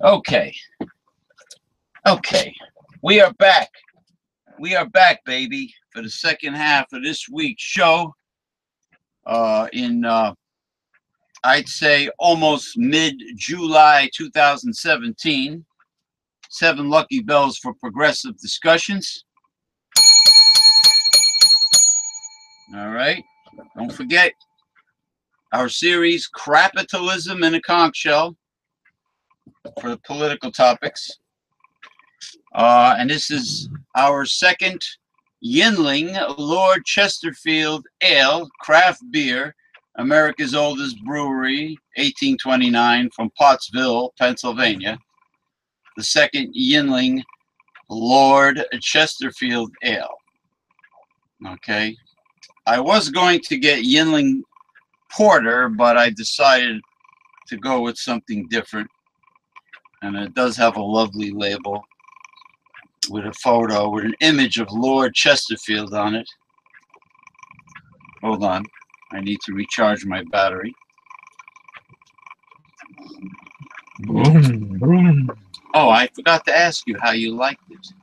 Okay. Okay. We are back. We are back, baby, for the second half of this week's show. In I'd say almost mid-July 2017. 7 lucky bells for progressive discussions. All right. Don't forget our series, Capitalism in a Conch Shell, for the political topics. And this is our second Yinling Lord Chesterfield Ale craft beer, America's oldest brewery, 1829, from Pottsville, Pennsylvania. The second Yinling Lord Chesterfield Ale. Okay. I was going to get Yinling Porter, but I decided to go with something different. And it does have a lovely label with a photo, with an image of Lord Chesterfield on it. Hold on. I need to recharge my battery. Boom, boom. Oh, I forgot to ask you how you liked it.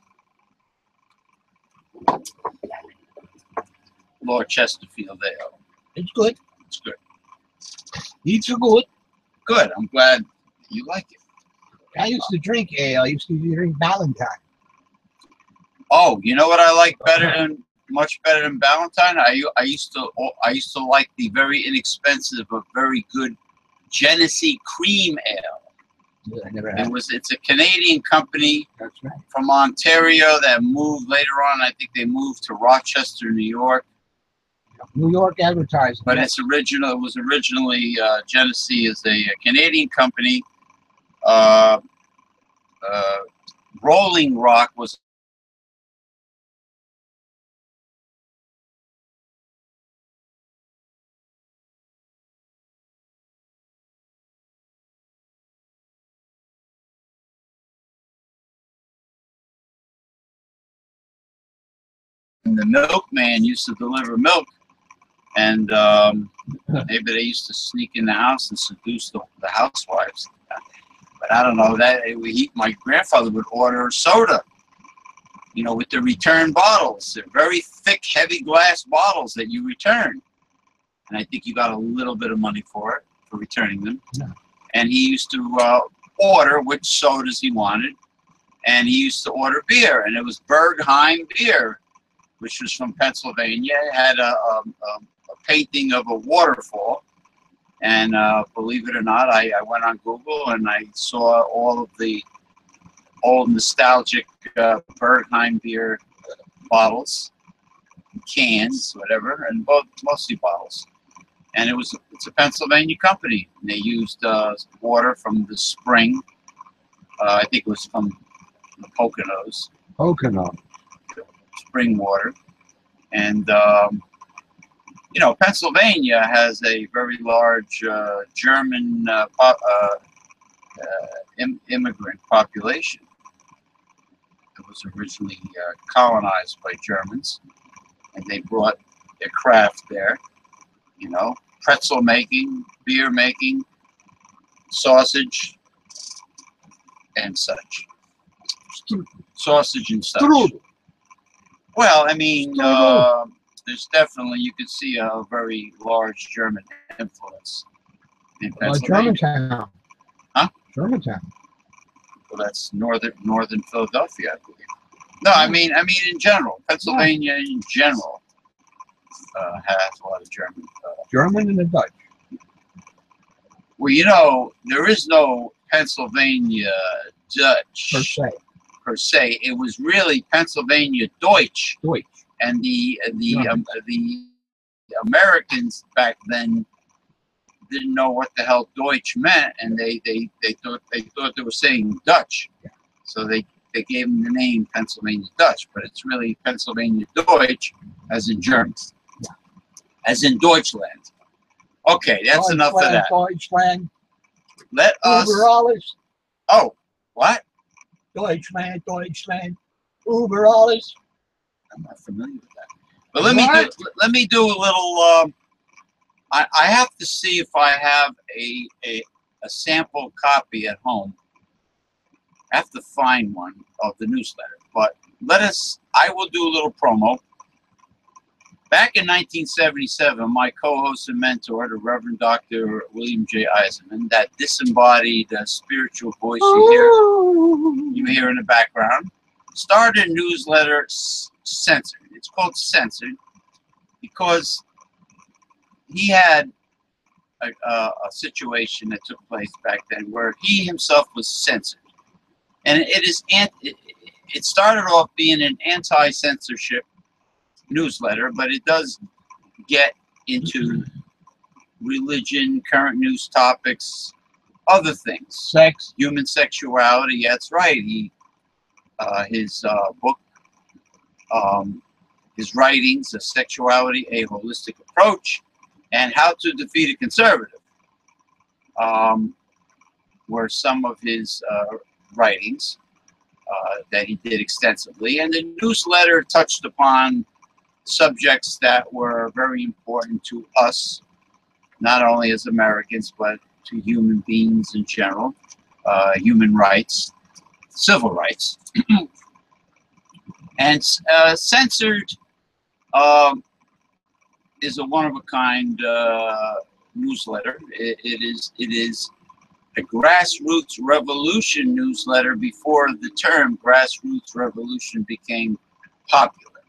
Lord Chesterfield Ale. It's good. It's good. It's good. Good. I'm glad you like it. I used to drink ale. I used to drink Valentine. Oh, you know what I like much better than Valentine? I used to like the very inexpensive but very good Genesee Cream Ale. Yeah, I never had it. It's a Canadian company. That's right. From Ontario that moved later on. I think they moved to Rochester, New York. New York advertising. But it was originally Genesee is a Canadian company. Rolling Rock was and the milkman used to deliver milk, and maybe they used to sneak in the house and seduce the housewives. But I don't know that my grandfather would order soda, with the return bottles. They're very thick, heavy glass bottles that you return, and I think you got a little bit of money for returning them. Yeah. And he used to order which sodas he wanted, and he used to order beer, and it was Bergheim beer, which was from Pennsylvania. It had a painting of a waterfall. And believe it or not, I went on Google and I saw all of the old nostalgic Bergheim beer bottles, cans, whatever, and mostly bottles. And it's a Pennsylvania company. And they used water from the spring. I think it was from the Poconos. Pocono. Spring water. And Pennsylvania has a very large German immigrant population. It was originally colonized by Germans, and they brought their craft there. Pretzel making, beer making, sausage, and such. Sausage and such. Strudel. Well, I mean, there's definitely, you can see a very large German influence in Pennsylvania. Germantown. Huh? Germantown. Well, that's northern Philadelphia, I believe. No, I mean in general, Pennsylvania in general has a lot of German. German and the Dutch. Well, there is no Pennsylvania Dutch Per se. It was really Pennsylvania Deutsch. Deutsch. And the Americans back then didn't know what the hell Deutsch meant, and they thought they were saying Dutch, so they gave them the name Pennsylvania Dutch, but it's really Pennsylvania Deutsch, as in German, as in Deutschland. Okay, that's enough of that. Deutschland. Let us. Uber alles. Oh, what? Deutschland. Uber alles. I'm not familiar with that. But let me do a little. I have to see if I have a sample copy at home I have to find one of the newsletter, but I will do a little promo. Back in 1977, my co-host and mentor, the Reverend Dr. William J. Eisenman, that disembodied spiritual voice you hear in the background, started a newsletter, Censored. It's called Censored because he had a situation that took place back then where he himself was censored. And it started off being an anti-censorship newsletter, but it does get into religion, current news topics, other things. Sex. Human sexuality, yeah, that's right. His book, his writings, Sexuality, A Holistic Approach, and How to Defeat a Conservative, were some of his writings that he did extensively. And the newsletter touched upon subjects that were very important to us, not only as Americans, but to human beings in general, human rights, civil rights. And Censored is a one-of-a-kind newsletter. It is a grassroots revolution newsletter before the term grassroots revolution became popular,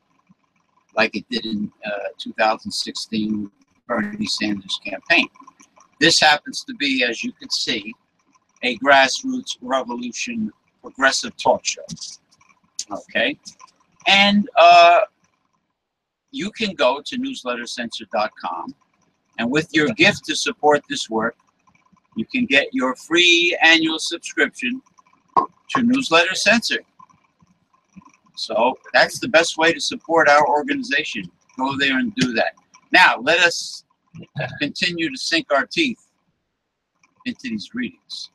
like it did in 2016 Bernie Sanders' campaign. This happens to be, as you can see, a grassroots revolution progressive talk show. Okay, and you can go to newslettercensored.com, and with your gift to support this work, you can get your free annual subscription to Newsletter Censored. So that's the best way to support our organization. Go there and do that. Now, let us continue to sink our teeth into these readings.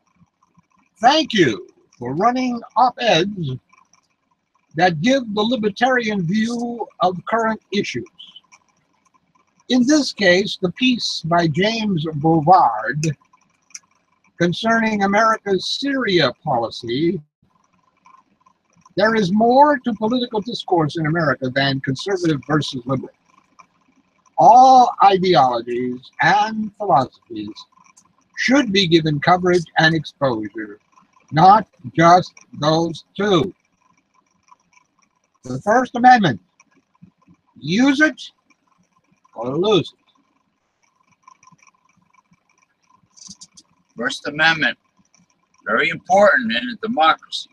Thank you for running op-eds that give the libertarian view of current issues. In this case, the piece by James Bovard concerning America's Syria policy. There is more to political discourse in America than conservative versus liberal. All ideologies and philosophies should be given coverage and exposure, not just those two. The First Amendment, use it or lose it. First Amendment, very important in a democracy.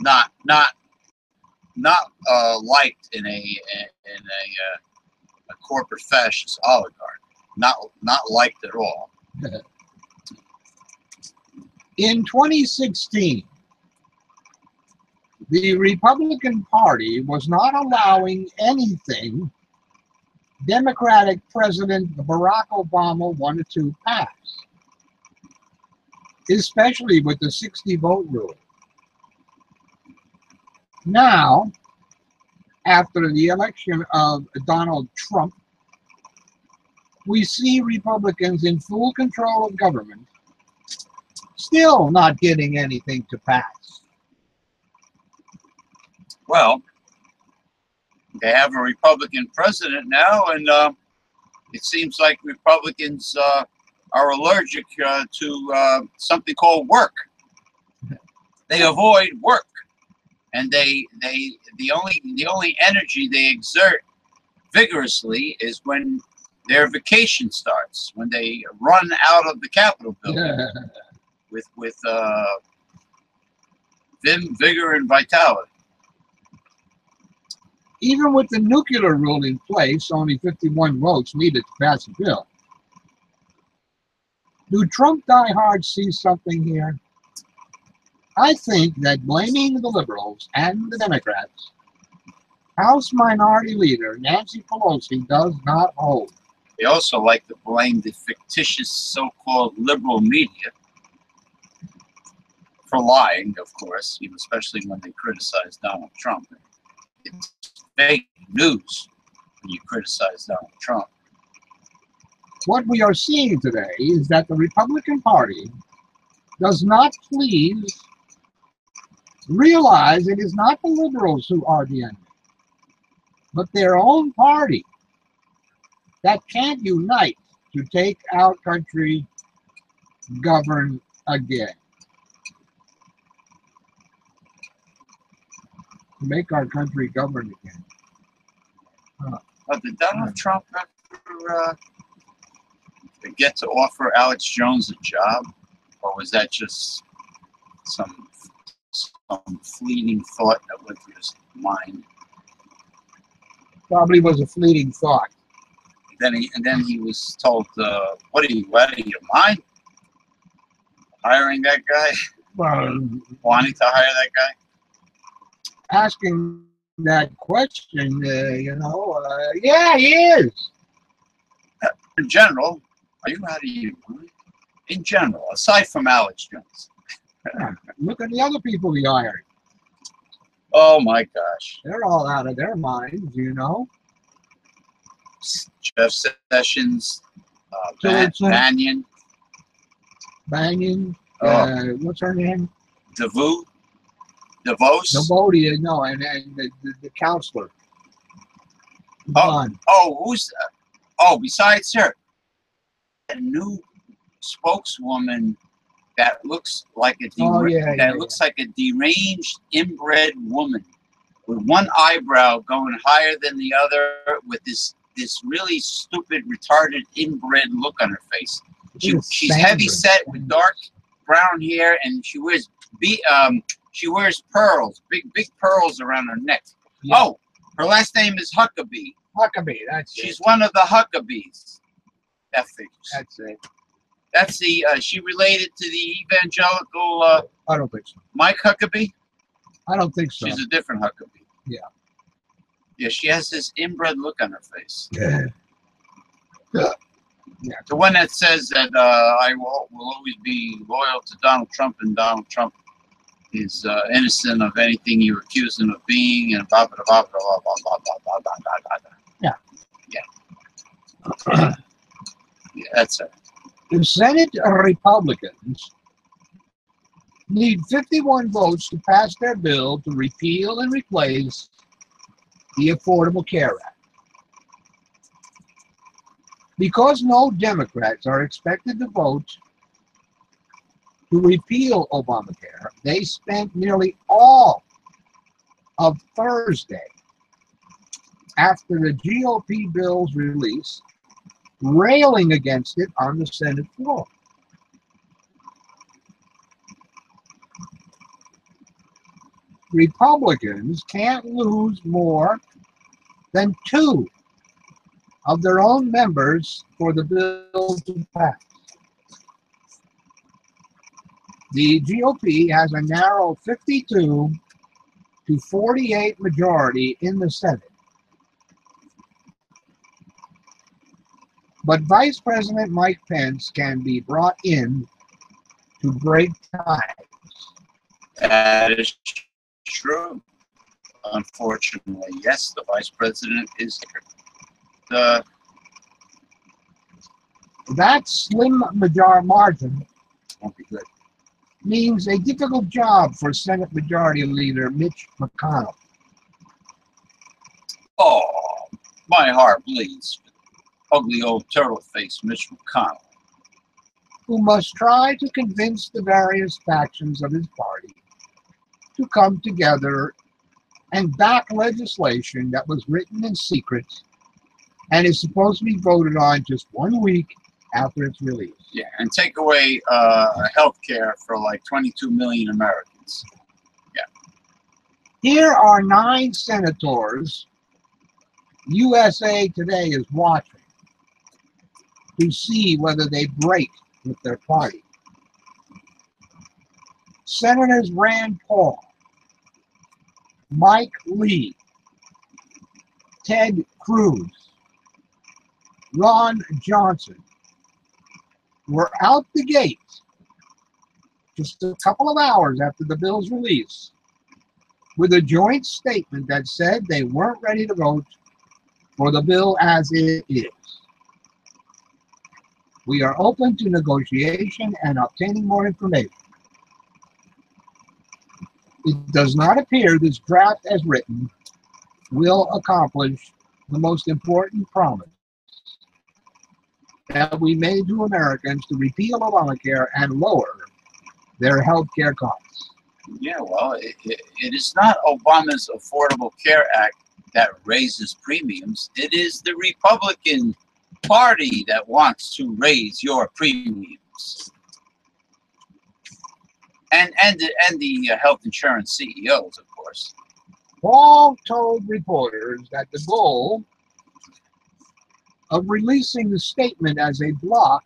Not liked in a corporate fascist oligarch. Not liked at all. In 2016, the Republican Party was not allowing anything Democratic President Barack Obama wanted to pass, especially with the 60-vote rule. Now, after the election of Donald Trump, we see Republicans in full control of government still not getting anything to pass. Well, they have a Republican president now, and it seems like Republicans are allergic to something called work. They avoid work, and the only energy they exert vigorously is when their vacation starts, when they run out of the Capitol building with vim, vigor, and vitality. Even with the nuclear rule in place, only 51 votes needed to pass the bill. Do Trump diehards see something here? I think that blaming the liberals and the Democrats, House Minority Leader Nancy Pelosi does not hold. They also like to blame the fictitious so-called liberal media for lying, of course, especially when they criticize Donald Trump. It's fake news when you criticize Donald Trump. What we are seeing today is that the Republican Party does not please realize it is not the liberals who are the enemy, but their own party that can't unite to take our country govern again. To make our country govern again. But did Donald Trump ever get to offer Alex Jones a job? Or was that just some fleeting thought that went through his mind? Probably was a fleeting thought. And then he was told, what are you, out of your mind? Hiring that guy? Well, Wanting to hire that guy? asking that question, yeah, he is. In general, are you out of your mind? In general, aside from Alex Jones. Look at the other people he hired. Oh my gosh. They're all out of their minds, you know. Jeff Sessions, Tillotson. Banyan, What's her name? DeVos. Novodia, no, and the counselor. Blonde. Besides her, a new spokeswoman that looks like like a deranged, inbred woman with one eyebrow going higher than the other, with this really stupid, retarded, inbred look on her face. She's heavy set with dark brown hair, and she wears pearls, big pearls around her neck. Yeah. Oh, her last name is Huckabee. She's one of the Huckabees. That figures. That's it. That's the she related to the evangelical. I don't think so. Mike Huckabee. I don't think so. She's a different Huckabee. Yeah. Yeah, she has this inbred look on her face. Yeah. Yeah. The one that says that I will always be loyal to Donald Trump, and Donald Trump is innocent of anything you accuse him of being, and blah blah blah blah blah blah blah blah blah blah blah. Yeah. Yeah. Yeah, that's it. The Senate Republicans need 51 votes to pass their bill to repeal and replace the Affordable Care Act. Because no Democrats are expected to vote to repeal Obamacare, they spent nearly all of Thursday after the GOP bill's release railing against it on the Senate floor. Republicans can't lose more than 2 of their own members for the bill to pass. The GOP has a narrow 52 to 48 majority in the Senate. But Vice President Mike Pence can be brought in to break ties. That is true. Unfortunately, yes, the Vice President is that slim margin won't be good. Means a difficult job for Senate Majority Leader Mitch McConnell. Oh, my heart bleeds. Ugly old turtle-faced Mitch McConnell, who must try to convince the various factions of his party to come together and back legislation that was written in secret and is supposed to be voted on just 1 week after its release. Yeah, and take away health care for like 22 million Americans. Yeah. Here are 9 senators USA Today is watching to see whether they break with their party. Senators Rand Paul, Mike Lee, Ted Cruz, Ron Johnson were out the gate just a couple of hours after the bill's release with a joint statement that said they weren't ready to vote for the bill as it is. We are open to negotiation and obtaining more information. It does not appear this draft as written will accomplish the most important promise that we made to Americans to repeal Obamacare and lower their health care costs. Yeah, well, it is not Obama's Affordable Care Act that raises premiums. It is the Republican Party that wants to raise your premiums. And the health insurance CEOs, of course. Paul told reporters that the goal of releasing the statement as a block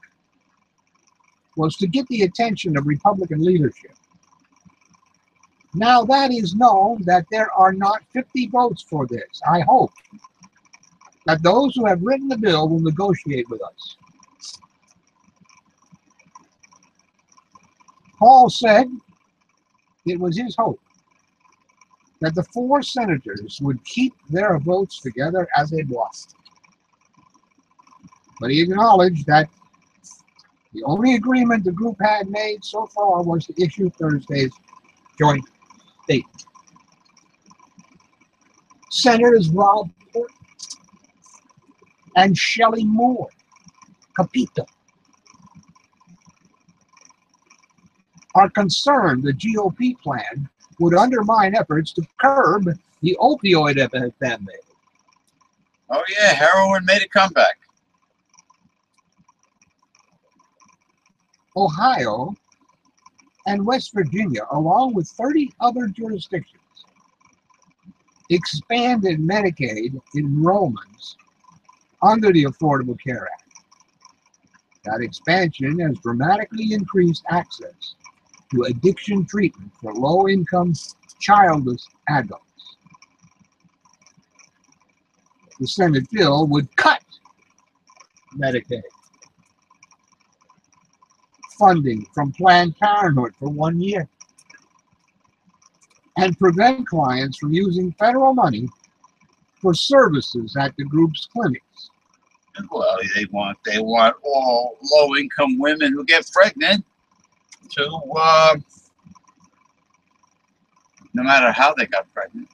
was to get the attention of Republican leadership. Now that is known that there are not 50 votes for this. I hope that those who have written the bill will negotiate with us. Paul said it was his hope that the 4 senators would keep their votes together as a bloc. But he acknowledged that the only agreement the group had made so far was to issue Thursday's joint statement. Senators Rob Portman and Shelley Moore, Capito, are concerned the GOP plan would undermine efforts to curb the opioid epidemic. Oh yeah, heroin made a comeback. Ohio and West Virginia, along with 30 other jurisdictions, expanded Medicaid enrollments under the Affordable Care Act. That expansion has dramatically increased access to addiction treatment for low-income, childless adults. The Senate bill would cut Medicaid funding from Planned Parenthood for 1 year and prevent clients from using federal money for services at the group's clinics. Well, they want all low-income women who get pregnant to, no matter how they got pregnant,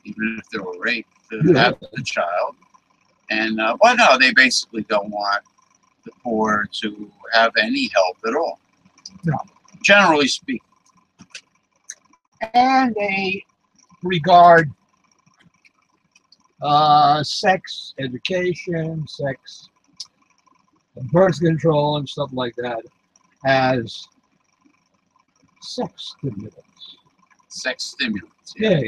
even if they were raped, to have the child. And well, no, they basically don't want the poor to have any help at all. No. Generally speaking. And they regard sex education, sex birth control, and stuff like that as sex stimulants. Sex stimulants. Yeah,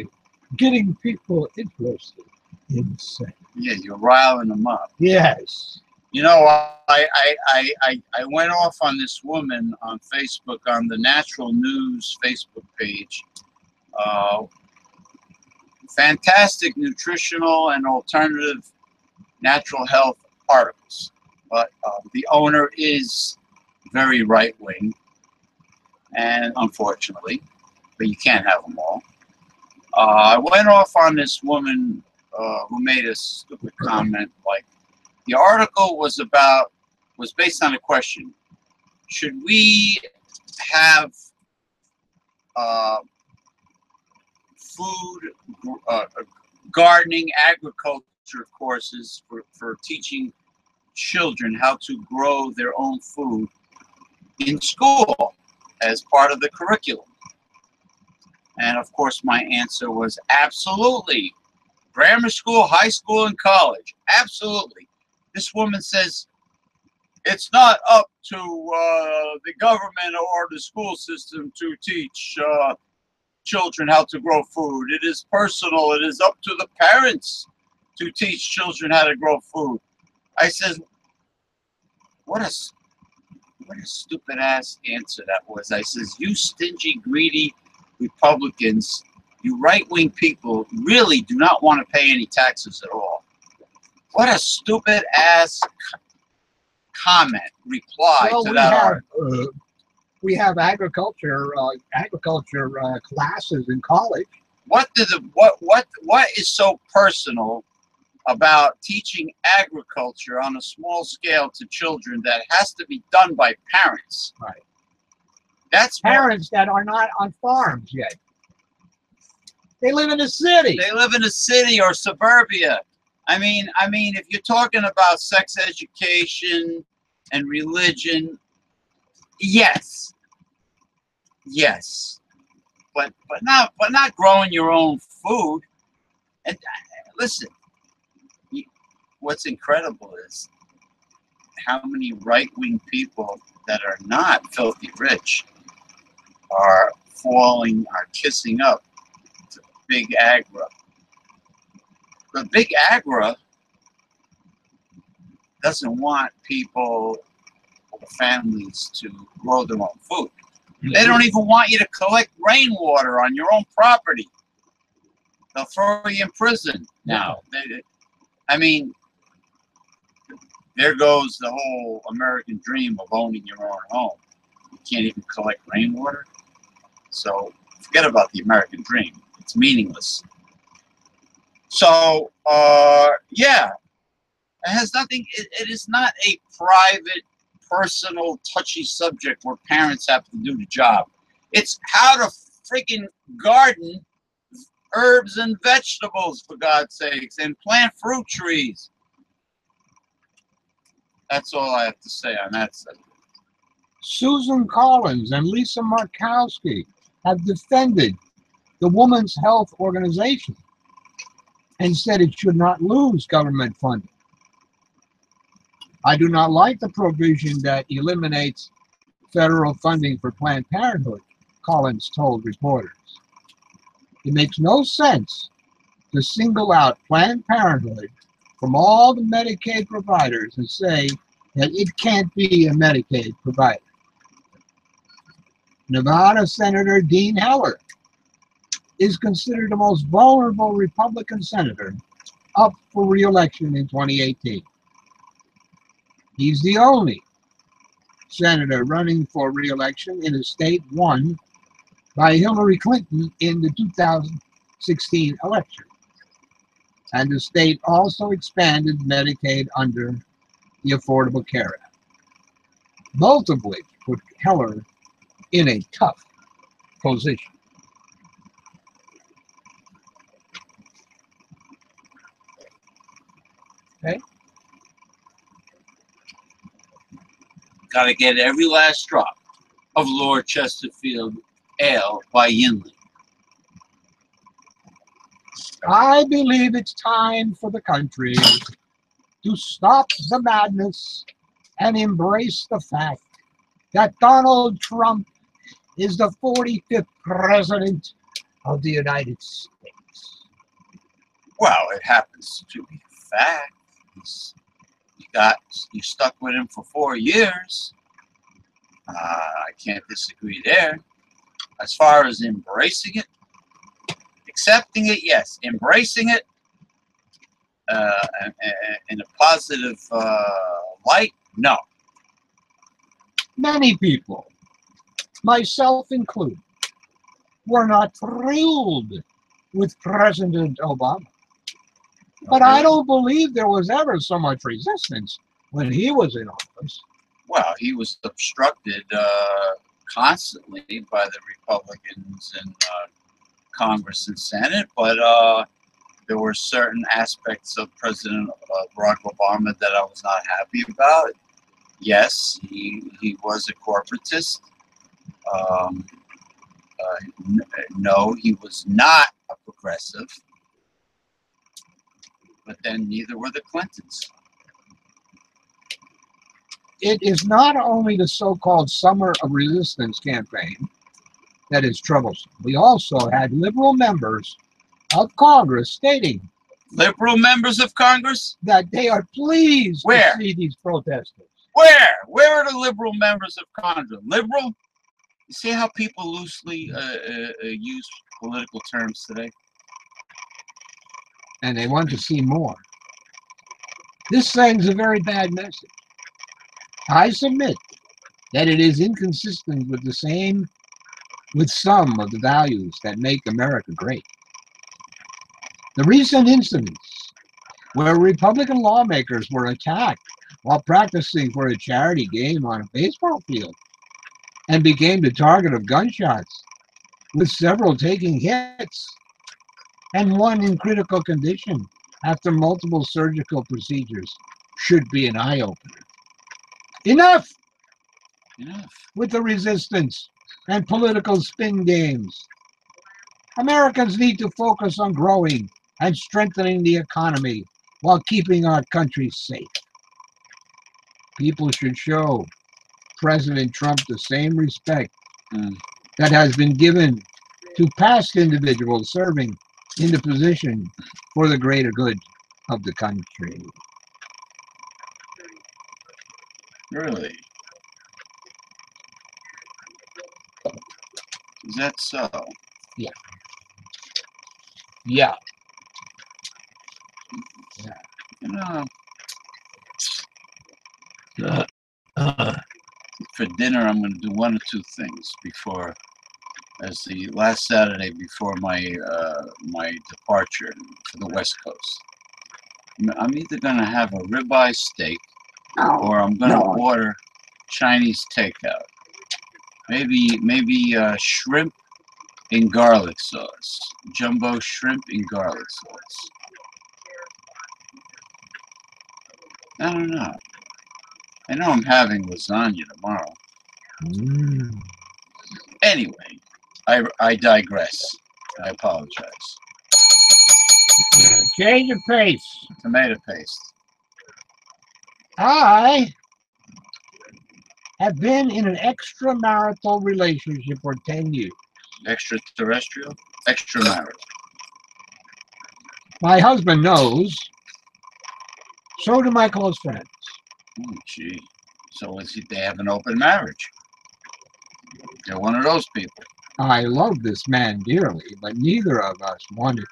getting people interested in sex. Yeah, you're riling them up. Yes. You know, I went off on this woman on Facebook on the Natural News Facebook page. Fantastic nutritional and alternative natural health articles. But the owner is very right-wing, and unfortunately, but you can't have them all. I went off on this woman who made a stupid comment. Like, the article was based on a question: should we have food, gardening, agriculture courses for teaching children how to grow their own food in school as part of the curriculum? And of course, my answer was absolutely. Grammar school, high school, and college. Absolutely. This woman says it's not up to the government or the school system to teach children how to grow food. It is personal. It is up to the parents to teach children how to grow food. I says, what a stupid ass answer that was. I says, you stingy, greedy Republicans, you right-wing people really do not want to pay any taxes at all. What a stupid ass comment, reply to that article. We have agriculture classes in college. What is so personal about teaching agriculture on a small scale to children that has to be done by parents. Right. That's Parents that are not on farms yet. They live in a city. They live in a city or suburbia. I mean, if you're talking about sex education and religion, yes, but not growing your own food. And listen, what's incredible is how many right-wing people that are not filthy rich are kissing up to big agri. But big agri doesn't want people or families to grow their own food. They don't even want you to collect rainwater on your own property. They'll throw you in prison now. I mean, there goes the whole American dream of owning your own home. You can't even collect rainwater. So forget about the American dream. It's meaningless. So, yeah, it has nothing, it is not a private, personal, touchy subject where parents have to do the job. It's how to freaking garden herbs and vegetables, for God's sakes, and plant fruit trees. That's all I have to say on that subject. Susan Collins and Lisa Markowski have defended the Women's Health Organization and said it should not lose government funding. I do not like the provision that eliminates federal funding for Planned Parenthood, Collins told reporters. It makes no sense to single out Planned Parenthood from all the Medicaid providers and say that it can't be a Medicaid provider. Nevada Senator Dean Heller is considered the most vulnerable Republican senator up for re-election in 2018. He's the only senator running for re-election in a state won by Hillary Clinton in the 2016 election. And the state also expanded Medicaid under the Affordable Care Act, both of which put Heller in a tough position. Okay. Got to get every last drop of Lord Chesterfield Ale by Yinley. I believe it's time for the country to stop the madness and embrace the fact that Donald Trump is the 45th president of the United States. Well, it happens to be a fact. You stuck with him for 4 years. I can't disagree there. As far as embracing it, accepting it, yes. Embracing it in a positive light, no. Many people, myself included, were not thrilled with President Obama. But I don't believe there was ever so much resistance when he was in office. Well, he was obstructed constantly by the Republicans in Congress and Senate, but there were certain aspects of President Barack Obama that I was not happy about. Yes, he was a corporatist. No, he was not a progressive. But then neither were the Clintons. It is not only the so-called Summer of Resistance campaign that is troublesome. We also had liberal members of Congress stating Liberal members of Congress? that they are pleased Where? to see these protesters. Where? Where are the liberal members of Congress? Liberal? You see how people loosely use political terms today? And they want to see more. This sends a very bad message. I submit that it is inconsistent with some of the values that make America great. The recent incidents where Republican lawmakers were attacked while practicing for a charity game on a baseball field and became the target of gunshots, with several taking hits and one in critical condition after multiple surgical procedures, should be an eye-opener. Enough Enough. with the resistance and political spin games. Americans need to focus on growing and strengthening the economy while keeping our country safe. People should show President Trump the same respect Mm. that has been given to past individuals serving in the position for the greater good of the country. Really? Is that so? Yeah. Yeah. You know, Uh, for dinner, I'm going to do one or two things before, as the last Saturday before my departure for the West Coast. I'm either going to have a ribeye steak or I'm going to order Chinese takeout. Maybe shrimp in garlic sauce, jumbo shrimp in garlic sauce. I don't know. I know I'm having lasagna tomorrow. mm. Anyway, I digress. I apologize. Change of pace. Tomato paste. I have been in an extramarital relationship for 10 years. Extraterrestrial? Extramarital. My husband knows, so do my close friends. Oh, gee. So they have an open marriage. They're one of those people. I love this man dearly, but neither of us wanted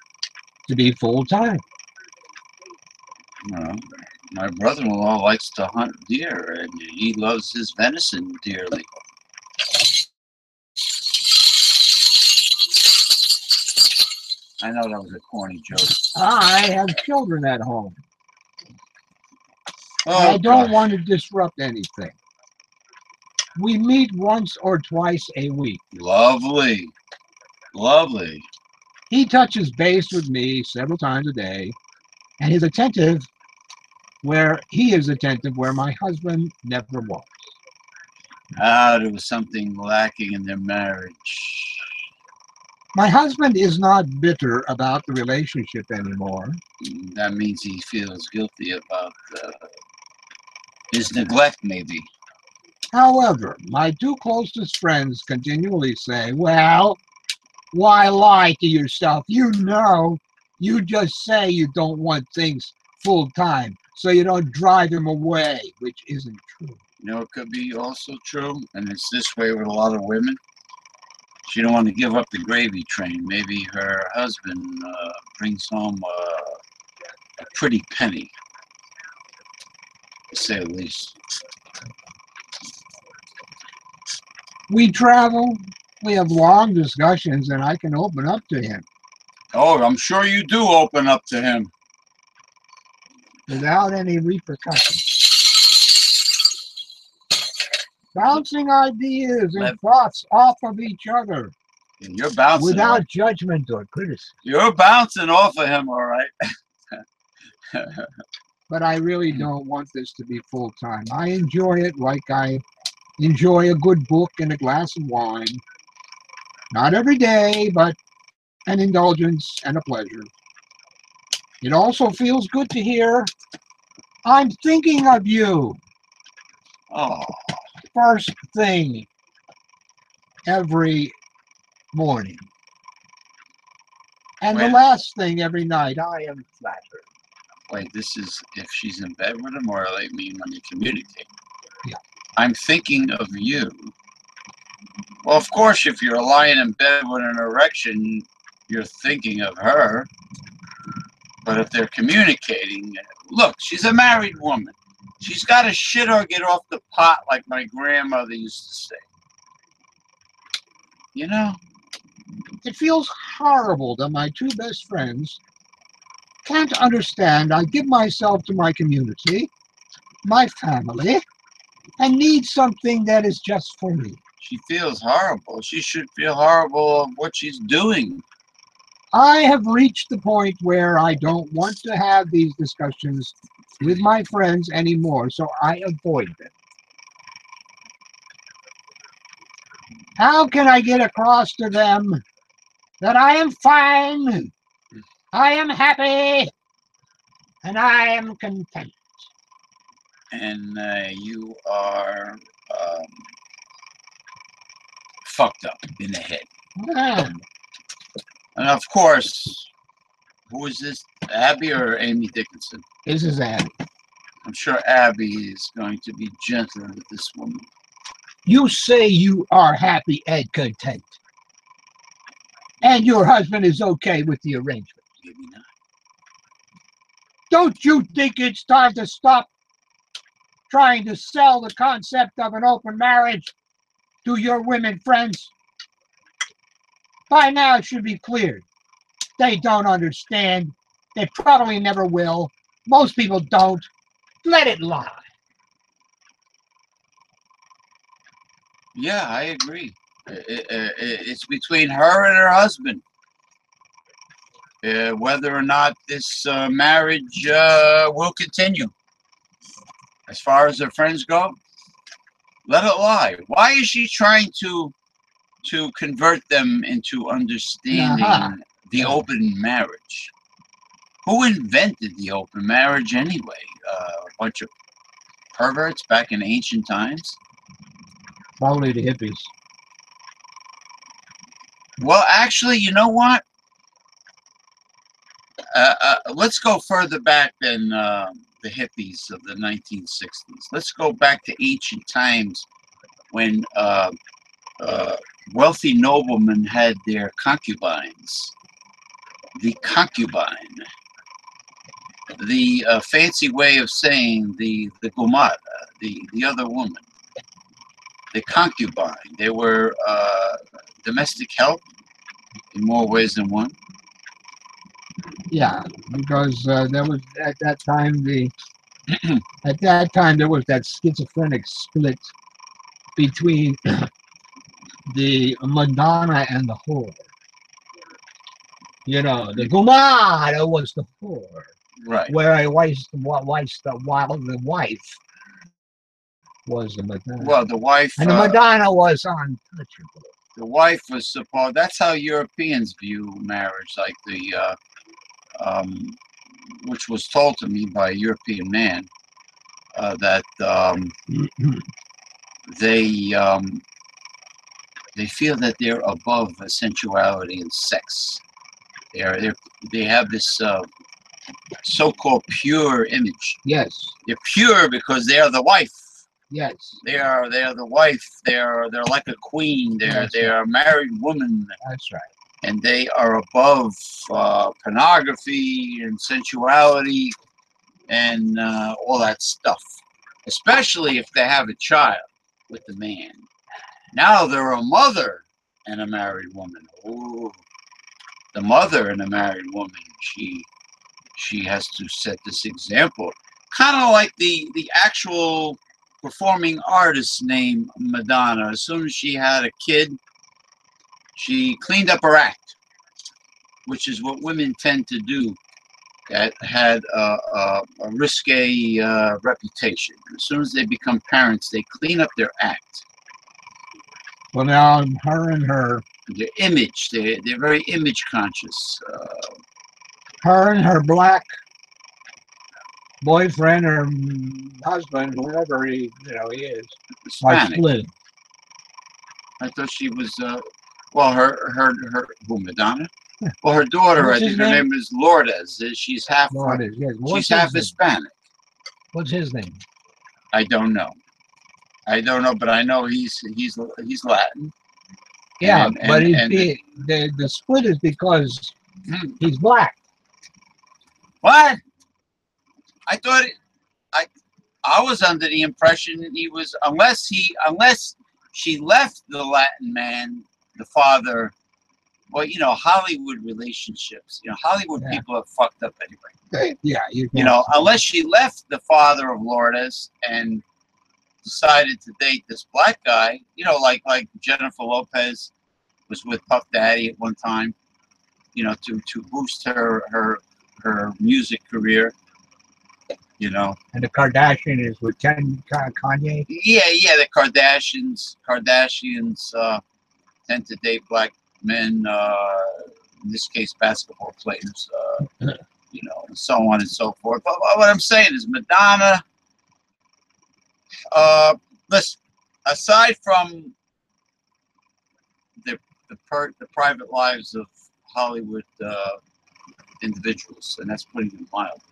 to be full-time. You know, my brother-in-law likes to hunt deer, and he loves his venison dearly. I know that was a corny joke. I have children at home. Oh, I don't gosh. want to disrupt anything. We meet once or twice a week. Lovely. Lovely. He touches base with me several times a day, and is attentive where my husband never was. There was something lacking in their marriage. My husband is not bitter about the relationship anymore. That means he feels guilty about his neglect, maybe. However, my two closest friends continually say, well, why lie to yourself? You just say you don't want things full time, so you don't drive him away, which isn't true. You know, it could be also true, and it's this way with a lot of women. She don't want to give up the gravy train. Maybe her husband brings home a pretty penny, to say the least. We travel, we have long discussions, and I can open up to him Oh, I'm sure you do open up to him. without any repercussions. Bouncing ideas and thoughts off of each other You're bouncing. without Right? judgment or criticism. You're bouncing off of him, all right. But I really don't want this to be full time. I enjoy it like I enjoy a good book and a glass of wine. Not every day, but an indulgence and a pleasure. It also feels good to hear, I'm thinking of you. Oh, First thing every morning. And the Wait. last thing every night. I am flattered. wait, this is if she's in bed with him, or I mean when you communicate. Yeah. I'm thinking of you. Well, of course, if you're lying in bed with an erection, you're thinking of her. But if they're communicating, look, she's a married woman. She's got to shit or get off the pot, like my grandmother used to say. You know? It feels horrible that my two best friends can't understand. I give myself to my community, my family, and need something that is just for me. She feels horrible. She should feel horrible of what she's doing. I have reached the point where I don't want to have these discussions with my friends anymore, so I avoid them. How can I get across to them that I am fine, I am happy, and I am content? And you are fucked up in the head. Ah, And of course, who is this? Abby or Amy Dickinson? this is Abby. I'm sure Abby is going to be gentler with this woman. You say you are happy and content, and your husband is okay with the arrangement. Maybe not. Don't you think it's time to stop trying to sell the concept of an open marriage to your women friends? By now it should be clear. They don't understand. They probably never will. Most people don't. Let it lie. Yeah, I agree. It's between her and her husband. Whether or not this marriage will continue. As far as her friends go, let it lie. Why is she trying to convert them into understanding the open marriage? Who invented the open marriage anyway? A bunch of perverts back in ancient times? Probably the hippies. Well, actually, you know what? Let's go further back than the hippies of the 1960s. Let's go back to ancient times when wealthy noblemen had their concubines. The concubine, the fancy way of saying the gumara, the other woman, the concubine. They were domestic help in more ways than one. Yeah, because there was at that time there was that schizophrenic split between the Madonna and the whore. You know, the Gumara was the whore, Right. where the wife was the Madonna. Well, the wife. And the Madonna was untouchable. The wife was supposed. That's how Europeans view marriage, like the, which was told to me by a European man, that they feel that they're above sensuality and sex. They have this so-called pure image. Yes. They're pure because they are the wife. Yes. They are the wife. They're like a queen. They're a married woman. That's right. And they are above pornography and sensuality and all that stuff. Especially if they have a child with the man. Now they're a mother and a married woman. Ooh. The mother and a married woman, she has to set this example. Kind of like the actual performing artist named Madonna. As soon as she had a kid, she cleaned up her act, which is what women tend to do that had a risque reputation. As soon as they become parents, they clean up their act. Well, now Their image, they're very image conscious. her and her black boyfriend or husband, whoever he is, Hispanic. split. I thought she was well, her who, Madonna? Well, her daughter, What's I think his her name? name is Lourdes. She's half Lourdes, yes. she's half Hispanic. What's his name? I don't know, but I know he's Latin. Yeah, but the split is because he's black. What? I thought I was under the impression he was, unless she left the Latin man, the father, well, you know, Hollywood relationships. You know, Hollywood Yeah. people are fucked up anyway. Yeah, You know, unless she left the father of Lourdes and decided to date this black guy. You know, like Jennifer Lopez was with Puff Daddy at one time. You know, to boost her music career. You know. And the Kardashian is with Kanye. Yeah, the Kardashians tend to date black men, in this case basketball players, you know, and so on and so forth. But what I'm saying is Madonna, listen, aside from the private lives of Hollywood individuals, and that's putting it mild.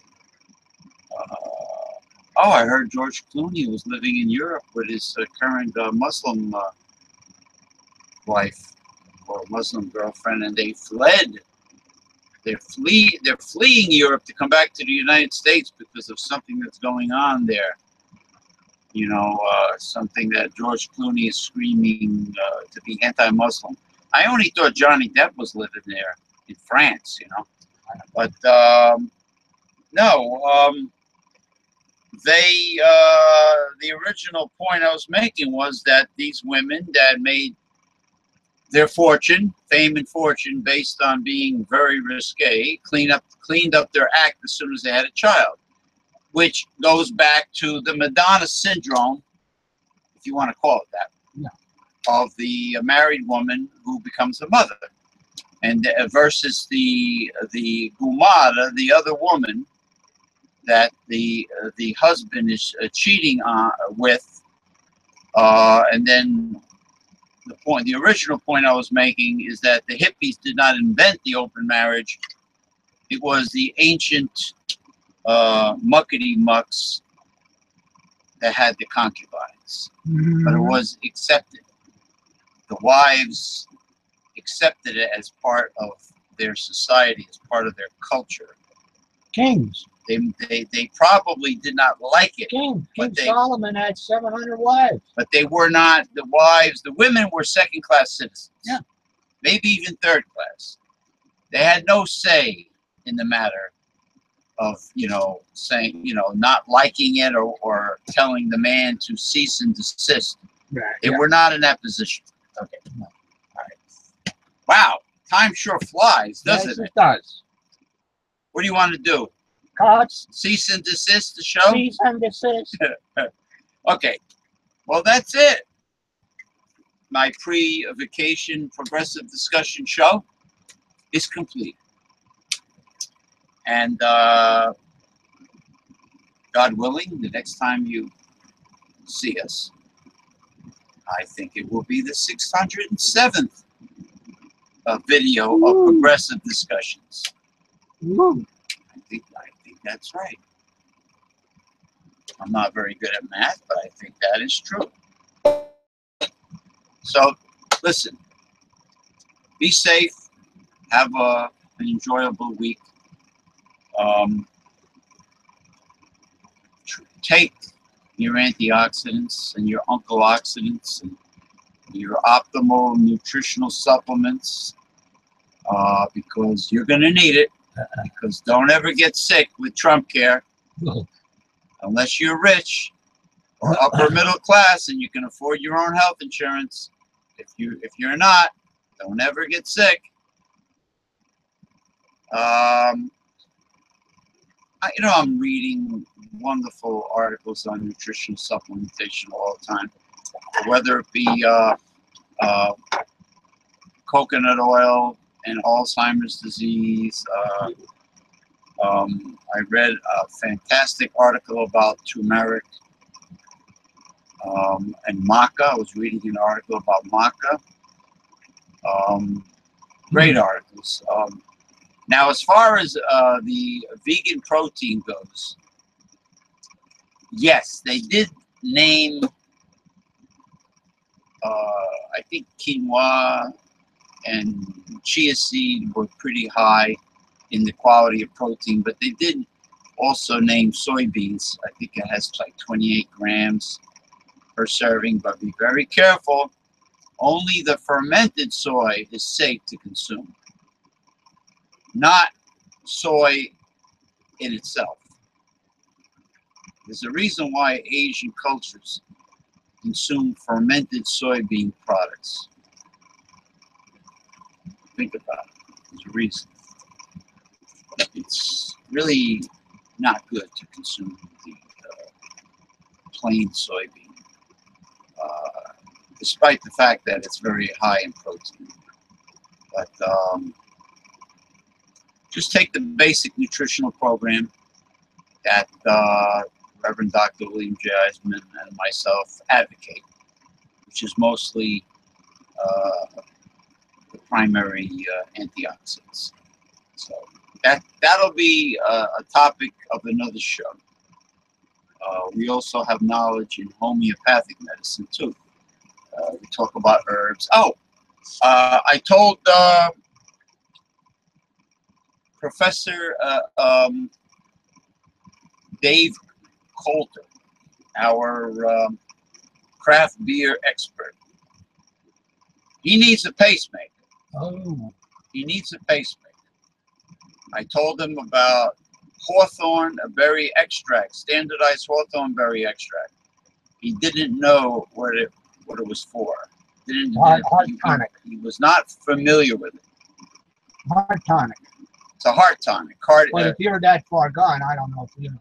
Oh, I heard George Clooney was living in Europe with his current Muslim wife or Muslim girlfriend, and they fled. They're fleeing Europe to come back to the United States because of something that's going on there. You know, something that George Clooney is screaming to be anti-Muslim. I only thought Johnny Depp was living there in France, you know, but no. The original point I was making was that these women that made their fortune, fame and fortune, based on being very risque, cleaned up their act as soon as they had a child, which goes back to the Madonna syndrome, if you want to call it that, yeah, of the married woman who becomes a mother, and versus the Gumara, the other woman that the husband is cheating on with, and then the original point I was making is that the hippies did not invent the open marriage. It was the ancient muckety mucks that had the concubines, but it was accepted. The wives accepted it as part of their society, as part of their culture. Kings. They probably did not like it. King Solomon had 700 wives. But they were not the wives. The women were second-class citizens. Yeah. Maybe even third class. They had no say in the matter of, you know, saying, you know, not liking it or telling the man to cease and desist. Right. They were not in that position. Okay. No. All right. Wow. Time sure flies, doesn't Yes, it? it does. What do you want to do? Cuts. Cease and desist the show? Cease and desist. Okay. Well, that's it. My pre-vacation progressive discussion show is complete. And God willing, the next time you see us, I think it will be the 607th video of progressive discussions. Ooh. I think that's right. I'm not very good at math, but I think that is true. So, listen, be safe, have an enjoyable week. Take your antioxidants and your uncle-oxidants and your optimal nutritional supplements because you're going to need it. Because don't ever get sick with Trump care unless you're rich or upper middle class and you can afford your own health insurance. If you're not, don't ever get sick. You know, I'm reading wonderful articles on nutritional supplementation all the time, whether it be coconut oil and Alzheimer's disease. I read a fantastic article about turmeric and maca. I was reading an article about maca. Great articles. Now, as far as the vegan protein goes, yes, they did name, I think quinoa and chia seed were pretty high in the quality of protein, but they did also name soybeans. I think it has like 28 grams per serving, but be very careful Only the fermented soy is safe to consume, not soy in itself. There's a reason why Asian cultures consume fermented soybean products. Think about it. There's a reason. It's really not good to consume the plain soybean, despite the fact that it's very high in protein. But just take the basic nutritional program that Reverend Dr. William J. Eisman and myself advocate, which is mostly the primary antioxidants. So that'll be a topic of another show. We also have knowledge in homeopathic medicine too. We talk about herbs. Oh, I told Professor Dave Coulter, our craft beer expert, he needs a pacemaker. Oh. He needs a pacemaker. I told him about hawthorn berry extract, standardized hawthorn berry extract. He didn't know what it was for. Heart tonic. He was not familiar with it. Heart tonic. It's a heart tonic. But if you're that far gone, I don't know if you know.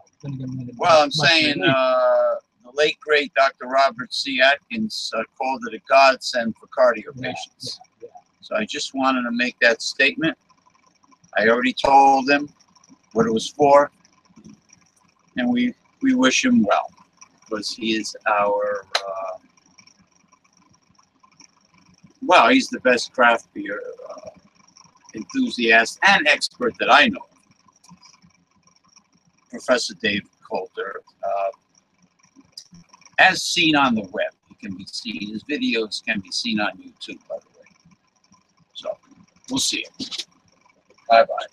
Well, I'm saying the late great Dr. Robert C. Atkins called it a godsend for cardio patients. Yeah. So I just wanted to make that statement. I already told him what it was for, and we wish him well, because he is our well, he's the best craft beer enthusiast and expert that I know. Professor Dave Coulter, as seen on the web, he can be seen. His videos can be seen on YouTube, by the way. So we'll see you. Bye bye.